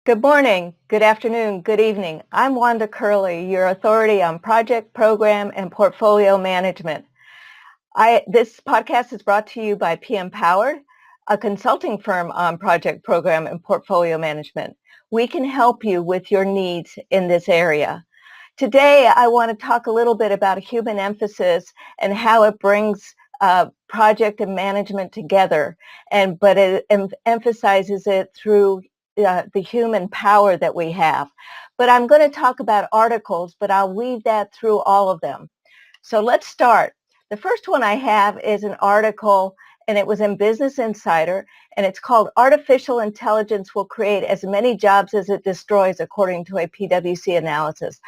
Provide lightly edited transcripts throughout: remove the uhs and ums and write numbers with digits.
Good morning, good afternoon, good evening. I'm Wanda Curley, your authority on project, program, and portfolio management. This podcast is brought to you by PM Powered, a consulting firm on project, program, and portfolio management. We can help you with your needs in this area. Today, I want to talk a little bit about human emphasis and how it brings project and management together, but it emphasizes it through the human power that we have. But I'm going to talk about articles, but I'll weave that through all of them. So let's start. The first one I have is an article, and it was in Business Insider, and it's called Artificial Intelligence Will Create as Many Jobs as It Destroys, according to a PwC analysis.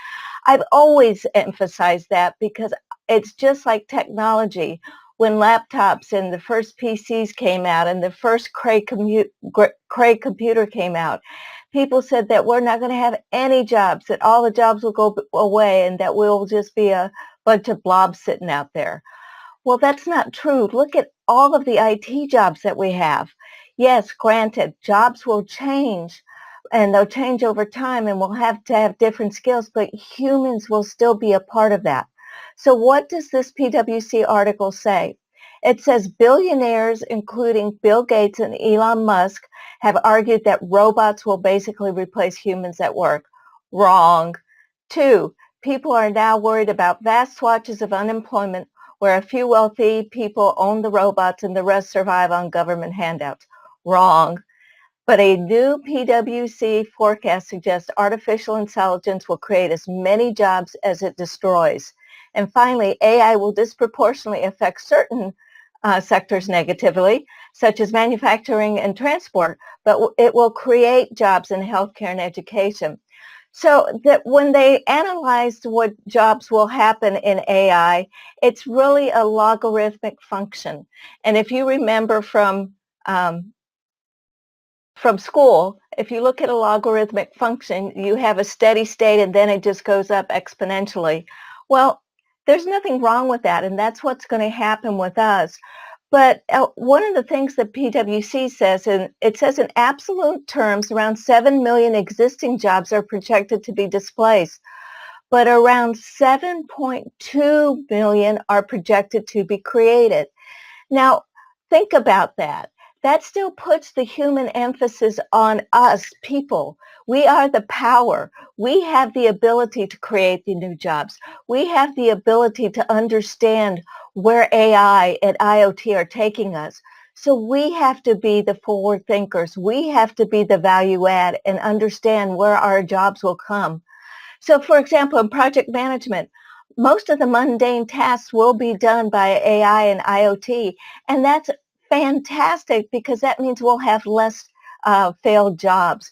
I've always emphasized that because it's just like technology. When laptops and the first PCs came out and the first Cray computer came out, people said that we're not going to have any jobs, that all the jobs will go away and that we'll just be a bunch of blobs sitting out there. Well, that's not true. Look at all of the IT jobs that we have. Yes, granted, jobs will change and they'll change over time and we'll have to have different skills, but humans will still be a part of that. So what does this PwC article say? It says billionaires, including Bill Gates and Elon Musk, have argued that robots will basically replace humans at work. Wrong. 2, people are now worried about vast swatches of unemployment where a few wealthy people own the robots and the rest survive on government handouts. Wrong. But a new PwC forecast suggests artificial intelligence will create as many jobs as it destroys. And finally, AI will disproportionately affect certain sectors negatively, such as manufacturing and transport, but it will create jobs in healthcare and education. So that when they analyzed what jobs will happen in AI, it's really a logarithmic function. And if you remember from school, if you look at a logarithmic function, you have a steady state and then it just goes up exponentially. Well, there's nothing wrong with that, and that's what's going to happen with us. But one of the things that PwC says, and it says in absolute terms, around 7 million existing jobs are projected to be displaced, but around 7.2 million are projected to be created. Now, think about that. That still puts the human emphasis on us, people. We are the power. We have the ability to create the new jobs. We have the ability to understand where AI and IoT are taking us. So we have to be the forward thinkers. We have to be the value add and understand where our jobs will come. So for example, in project management, most of the mundane tasks will be done by AI and IoT, and that's fantastic because that means we'll have less failed jobs,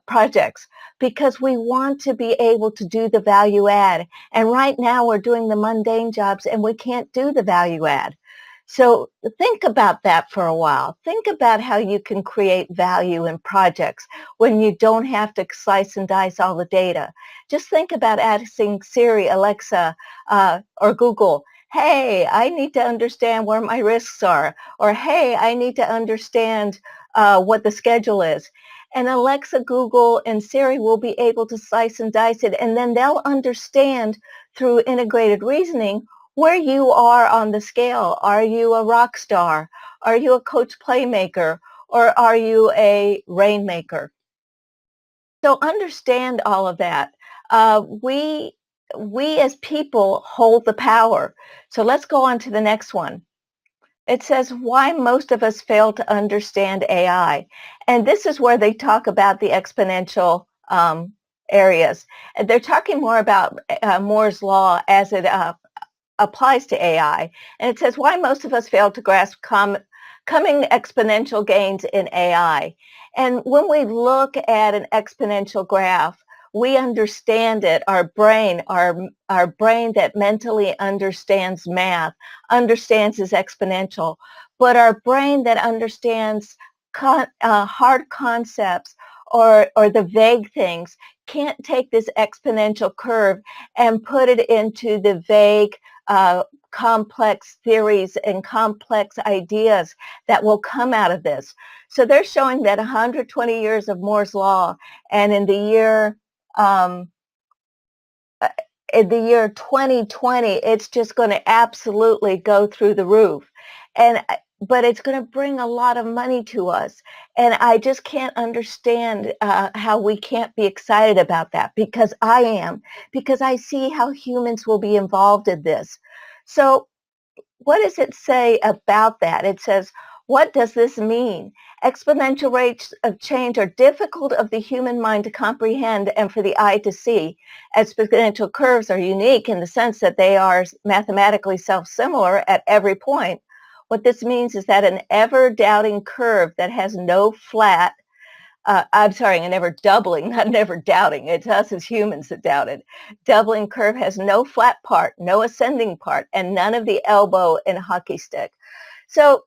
projects, because we want to be able to do the value add. And right now we're doing the mundane jobs and we can't do the value add. So think about that for a while. Think about how you can create value in projects when you don't have to slice and dice all the data. Just think about asking Siri, Alexa, or Google, hey, I need to understand where my risks are, or hey, I need to understand what the schedule is. And Alexa, Google, and Siri will be able to slice and dice it, and then they'll understand through integrated reasoning where you are on the scale. Are you a rock star? Are you a coach playmaker? Or are you a rainmaker? So understand all of that. We as people hold the power. So let's go on to the next one. It says why most of us fail to understand AI. And this is where they talk about the exponential areas. And they're talking more about Moore's law as it applies to AI. And it says why most of us fail to grasp coming exponential gains in AI. And when we look at an exponential graph, we understand it. Our brain that mentally understands math, understands is exponential. But our brain that understands hard concepts or the vague things can't take this exponential curve and put it into the vague complex theories and complex ideas that will come out of this. So they're showing that 120 years of Moore's Law, and um, in the year 2020, it's just going to absolutely go through the roof. But it's going to bring a lot of money to us. And I just can't understand how we can't be excited about that, because I am, because I see how humans will be involved in this. So what does it say about that? It says, what does this mean? Exponential rates of change are difficult of the human mind to comprehend and for the eye to see. Exponential curves are unique in the sense that they are mathematically self-similar at every point. What this means is that an ever-doubting curve that has no flat, an ever doubling, not never doubting. It's us as humans that doubt it. Doubling curve has no flat part, no ascending part, and none of the elbow and hockey stick. So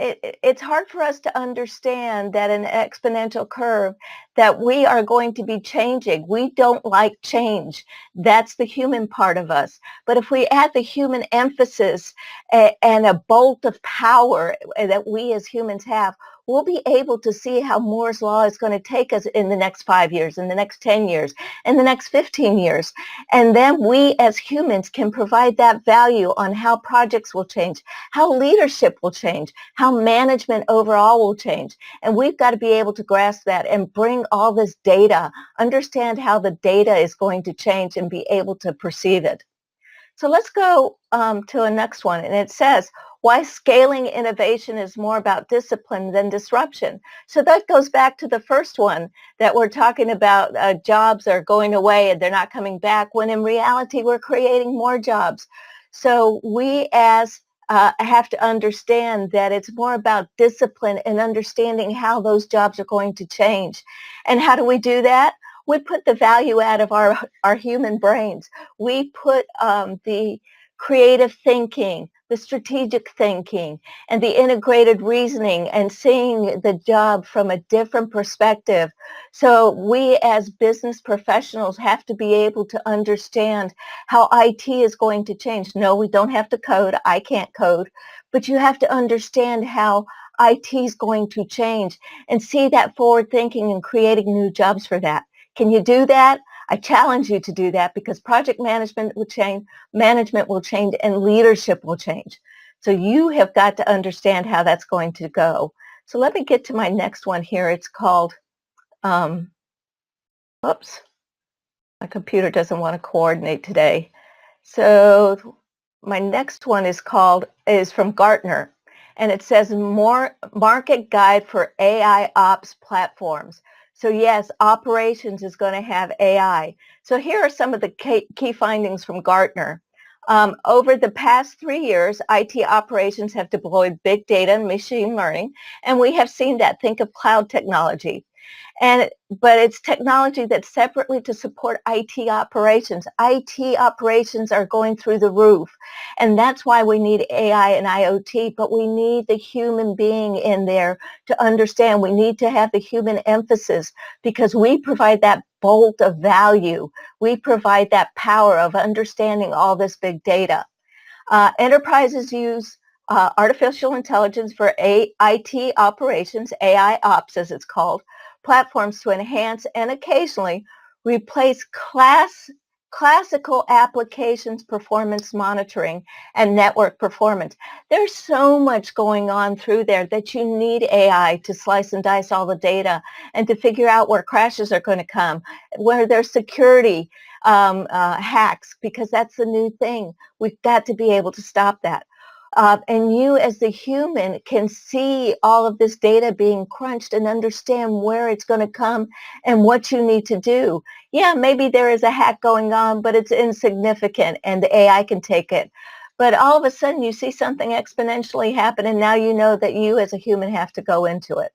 it's hard for us to understand that an exponential curve, that we are going to be changing. We don't like change. That's the human part of us. But if we add the human emphasis and a bolt of power that we as humans have, we'll be able to see how Moore's Law is going to take us in the next 5 years, in the next 10 years, in the next 15 years. And then we as humans can provide that value on how projects will change, how leadership will change, how management overall will change. And we've got to be able to grasp that and bring all this data, understand how the data is going to change and be able to perceive it. So let's go to the next one. And it says, why scaling innovation is more about discipline than disruption. So that goes back to the first one that we're talking about. Jobs are going away and they're not coming back, when in reality we're creating more jobs. So we as have to understand that it's more about discipline and understanding how those jobs are going to change. And how do we do that? We put the value out of our human brains. We put the creative thinking, the strategic thinking, and the integrated reasoning, and seeing the job from a different perspective. So we as business professionals have to be able to understand how IT is going to change. No, we don't have to code. I can't code. But you have to understand how IT is going to change and see that forward thinking and creating new jobs for that. Can you do that? I challenge you to do that, because project management will change, management will change, and leadership will change. So you have got to understand how that's going to go. So let me get to my next one here. It's called, oops, my computer doesn't want to coordinate today. So my next one is from Gartner, and it says more market guide for AI ops platforms. So yes, operations is going to have AI. So here are some of the key findings from Gartner. Over the past 3 years, IT operations have deployed big data and machine learning, and we have seen that. Think of cloud technology. But it's technology that's separately to support IT operations. IT operations are going through the roof, and that's why we need AI and IoT, but we need the human being in there to understand. We need to have the human emphasis, because we provide that bolt of value. We provide that power of understanding all this big data. Enterprises use artificial intelligence for IT operations, AI ops as it's called, platforms to enhance and occasionally replace classical applications performance monitoring and network performance. There's so much going on through there that you need AI to slice and dice all the data and to figure out where crashes are going to come, where there's security hacks, because that's the new thing. We've got to be able to stop that. And you as the human can see all of this data being crunched and understand where it's going to come and what you need to do. Yeah, maybe there is a hack going on, but it's insignificant and the AI can take it. But all of a sudden you see something exponentially happen, and now you know that you as a human have to go into it.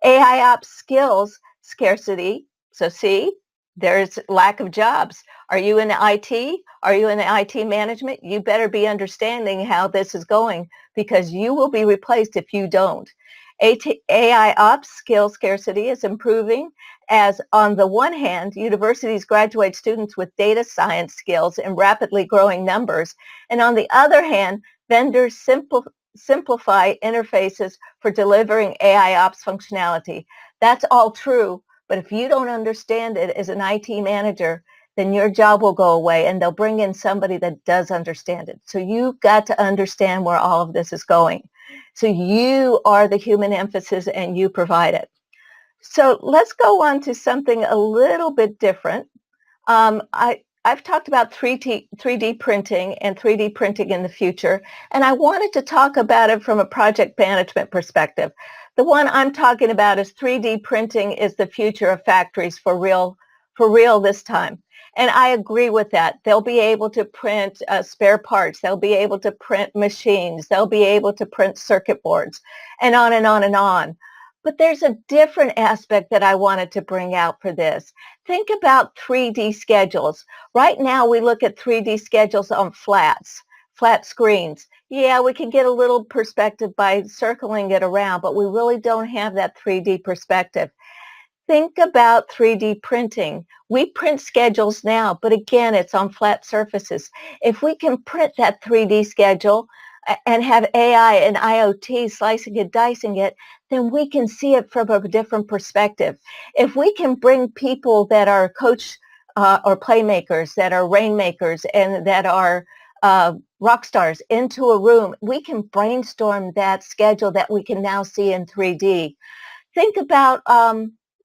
AI ops skills scarcity. So see, there's lack of jobs. Are you in IT? Are you in IT management? You better be understanding how this is going, because you will be replaced if you don't. AI ops skill scarcity is improving as, on the one hand, universities graduate students with data science skills in rapidly growing numbers, and on the other hand, vendors simplify interfaces for delivering AI ops functionality. That's all true, but if you don't understand it as an IT manager, then your job will go away and they'll bring in somebody that does understand it. So you've got to understand where all of this is going. So you are the human emphasis and you provide it. So let's go on to something a little bit different. I've talked about 3D printing and 3D printing in the future, and I wanted to talk about it from a project management perspective. The one I'm talking about is 3D printing is the future of factories for real this time. And I agree with that. They'll be able to print spare parts. They'll be able to print machines. They'll be able to print circuit boards, and on and on and on. But there's a different aspect that I wanted to bring out for this. Think about 3D schedules. Right now, we look at 3D schedules on flat screens. Yeah, we can get a little perspective by circling it around, but we really don't have that 3D perspective. Think about 3D printing. We print schedules now, but again, it's on flat surfaces. If we can print that 3D schedule and have AI and IoT slicing and dicing it, then we can see it from a different perspective. If we can bring people that are coach or playmakers, that are rainmakers, and that are rock stars into a room, we can brainstorm that schedule that we can now see in 3D. Think about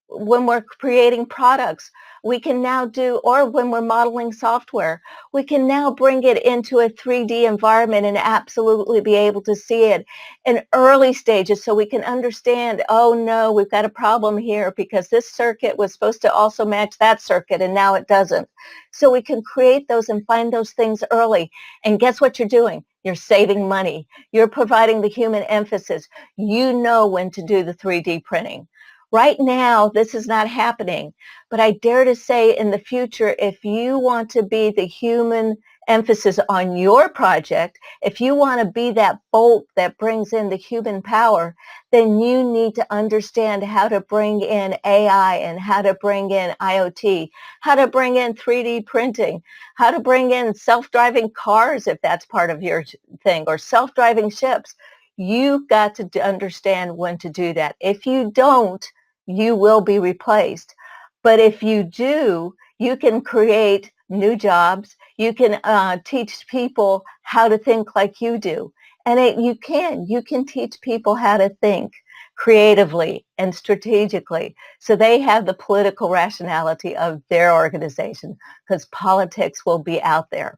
when we're creating products, we can now do, or when we're modeling software, we can now bring it into a 3D environment and absolutely be able to see it in early stages so we can understand, oh no, we've got a problem here because this circuit was supposed to also match that circuit and now it doesn't. So we can create those and find those things early. And guess what you're doing? You're saving money. You're providing the human emphasis. You know when to do the 3D printing. Right now, this is not happening, but I dare to say in the future, if you want to be the human emphasis on your project, if you want to be that bolt that brings in the human power, then you need to understand how to bring in AI and how to bring in IoT, how to bring in 3D printing, how to bring in self-driving cars if that's part of your thing, or self-driving ships. You've got to understand when to do that. If you don't, you will be replaced. But if you do, you can create new jobs. You can teach people how to think like you do. And you can teach people how to think creatively and strategically so they have the political rationality of their organization, because politics will be out there.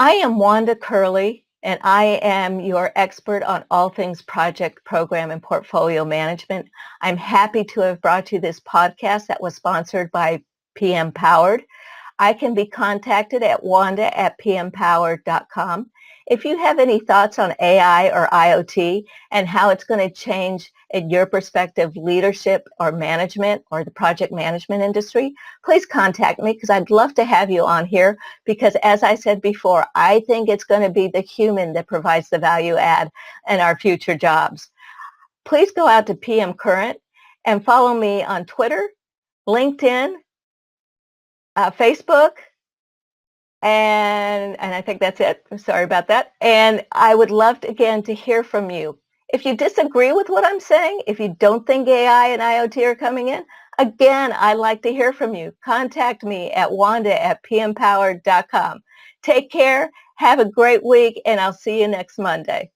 I am Wanda Curley, and I am your expert on all things project, program, and portfolio management. I'm happy to have brought you this podcast that was sponsored by PM Powered. I can be contacted at wanda@pmpowered.com. If you have any thoughts on AI or IoT and how it's going to change in your perspective leadership or management or the project management industry, please contact me, because I'd love to have you on here, because as I said before, I think it's going to be the human that provides the value add in our future jobs. Please go out to PM Current and follow me on Twitter, LinkedIn, Facebook, and I think that's it. I'm sorry about that. And I would love to, again, to hear from you. If you disagree with what I'm saying, if you don't think AI and IoT are coming in, again, I'd like to hear from you. Contact me at wanda@pmpowered.com. Take care, have a great week, and I'll see you next Monday.